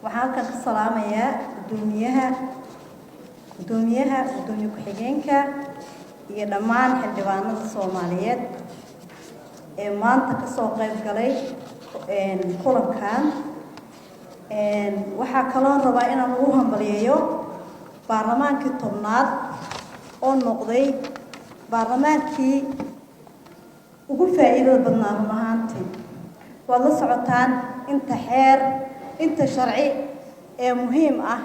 waxaan ka salaamayaa gudoomiyaha gudoomiye ku-xigeenka iyo dhammaan xildhibaanada Soomaaliyeed ee maanta ka soo qayb galay kulankan. waxaa kaloo rabaa inaan ugu hambaliyeeyo baarlamaankii 10aad oo noqday baarlamaankii ugu faa'iidada badnaa rumaantii. waad la socotaan inta sharci ee muhiim ah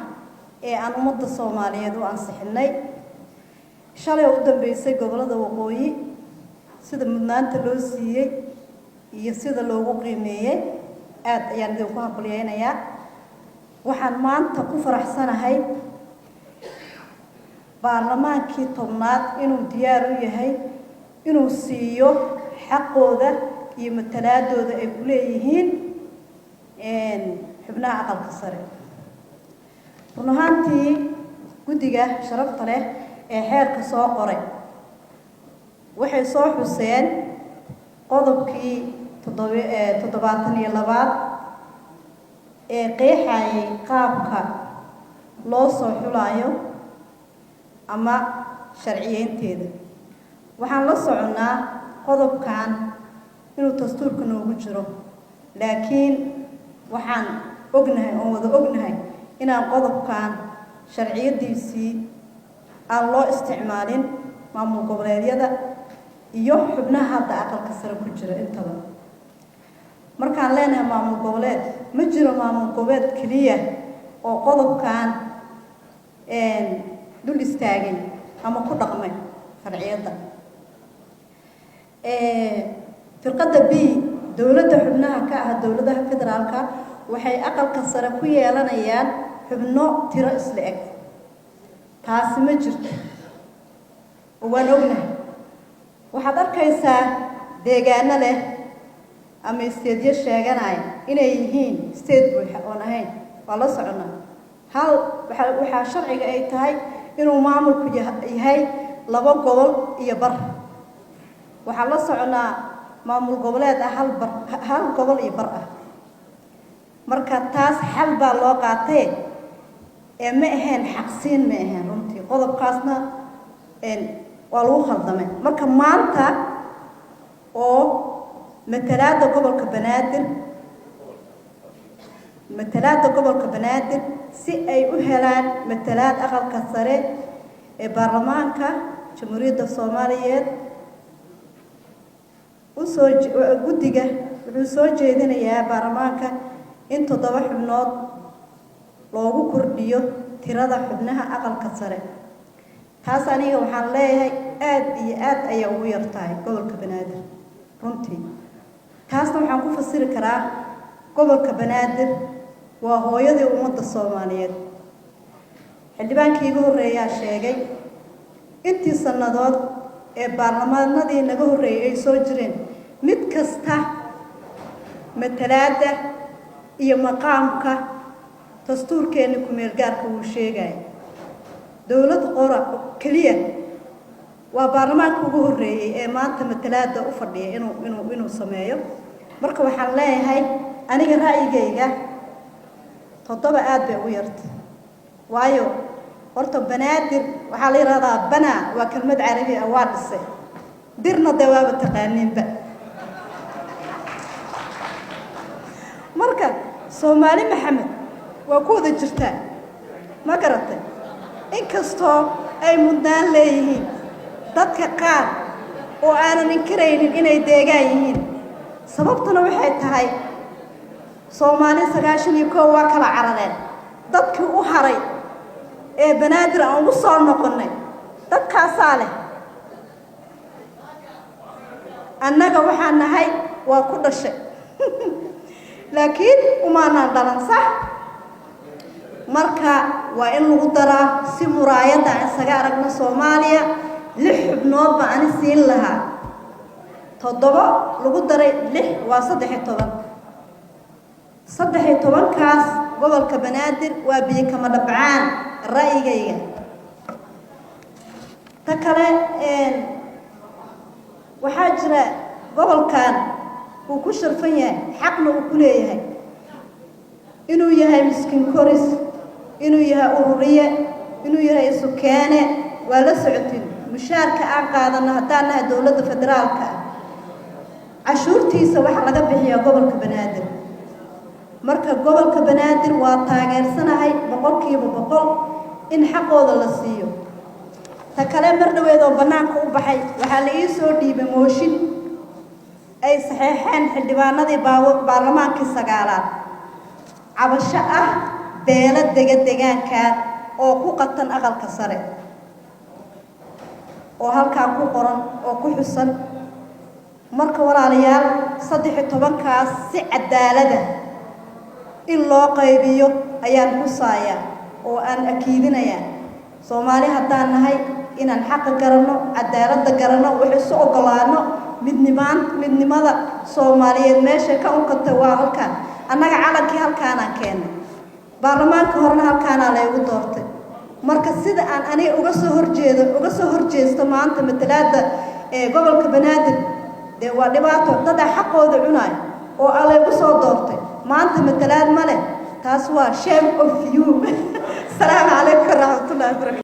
ee aan ummadda Soomaaliyeed u ansixinay shalay u dambeysay gobolada waqooyi sida mudnaanta loo siiyay iyo sida loogu qiimeeyay aad ayaan idinku hambaliyeynayaa. waxaan maanta ku faraxsanahay baarlamaankii 10aad inuu diyaar u yahay inuu siiyo xaqooda iyo matalaadooda ay ku leeyihiin xubnaha aqalka sare. run ahaantii guddiga sharafta leh ee xeerka soo qoray waxay soo xuseen qodobkii 72 ee qeexayay qaabka loo soo xulayo ama sharciyeynteeda. waxaan la soconaa qodobkan inuu dastuurka noogu jiro, laakiin waxaan wada ognahay inaan qodobkan sharciyadiisii aan loo isticmaalin maamul goboleedyada iyo xubnaha hadda aqalka sare ku jira intaba. markaan leenahay maamul goboleed, ma jiro maamul goboleed keliya oo qodobkan dul istaagay ama ku dhaqmay sharciyada. firqada B dawladda xubnaha ka ah dawladaha federaalka waxay aqalka sare ku yeelanayaan xubno tiro isla eg. taasi ma jirto, waan ognahay. waxaad arkaysaa deegaano leh ama isteedyo sheeganaya inay yihiin isteed buuxa oon ahayn. waa la soconaa waxaa sharciga ay tahay inuu maamulku yahay 2 gobol iyo bar. waxaa la soconaa maamul goboleed ah hal gobol iyo bar ah. marka taas xal baa loo qaatay ee ma ahayn xaqsiin, ma ahayn runtii. qodobkaasna waa lagu khaldamay. marka maanta oo matalaada gobolka banaadir si ay u helaan matalaad aqalka sare ee baarlamaanka jamhuuriyadda Soomaaliyeed guddiga wuxuu soo jeedinayaa baarlamaanka in 7 xubnood loogu kordhiyo tirada xubnaha aqalka sare. taas aniga waxaan leeyahay aad iyo aad ayaa ugu yartahay gobolka banaadir runtii. taasna waxaan ku fasiri karaa gobolka banaadir waa hooyadii ummadda Soomaaliyeed. xildhibaankii ugu horeeyaa sheegay intii sanadood ee baarlamaanadii naga horeeyay ay soo jireen mid kasta matalaada iyo maqaamka dastuurkeena ku meel gaarka uu sheegay. dawlad qora kaliya waa baarlamaanka ugu horeeyay ee maanta matalaada u fadhiya inuu sameeyo. marka waxaan leeyahay aniga ra'yigayga 7 aad bay u yartay. waayo horta banaadir waxaa la yiraahdaa bana waa kelmad carabi ah, waa dhisay. dirna dawaaba taqaaniinba. marka Soomaali Maxamed waa ku wada jirtaa, ma garatay? inkastoo ay mudnaan leeyihiin dadka qaar oo aanan inkiraynin inay deegaan yihiin. sababtuna waxay tahay Soomaali 91 waa kala carareen. dadkii u haray ee banaadir aan ugu soo noqonay dadkaasaa leh. annaga waxaan nahay waa ku dhashay laakiin umaanaan dhalan, sax? marka waa in lagu daraa si muraayada aan isaga aragno Soomaaliya 6 xubnood baa aan siin lahaa. 7 lagu daray 6 waa 13 kaas gobolka banaadir waa biyo kama dhabcaan ra'yigayga. ta kale waxaa jira gobolkan uu ku sharfan yahay xaqna uu ku leeyahay inuu yahay miskiin koris inuu yahay ururiye inuu yahay sukeene waa la socotin mushaarka aan qaadano haddaan nahay dowladda federaalka cashuurtiisa waxa laga bixiyaa gobolka banaadir marka gobolka banaadir waa taageersanahay 100% in xaqooda la siiyo ta kale mar dhaweed oo banaanka u baxay waxa la ii soo dhiibay mooshin ay saxeexeen xildhibaanadii baarlamaankii sagaalaad cabasho ah beela deegaanka oo ku qatan aqalka sare oo halkaa ku qoran oo ku xusan marka walaalayaal 13kaas si cadaalad ah in loo qaybiyo ayaan xusaaya oo aan akiidinaya Soomaali haddaan nahay inaan xaq garanno cadaalad garanno wixii soo ogolaano midnimada Soomaaliyeed meesha ka unkata waa halkaan annaga calankii halkaan aan keenay baarlamaanka horna halkaan la igu doortay marka sida aan aniga uga soo horjeesto maanta matalaada gobolka banaadir de waa dhibaato dad xaqooda cunay oo alle igu soo doortay maanta matalaad male taas waa shame of you. Assalamu alaykum warahmatullahi wabarakatuh.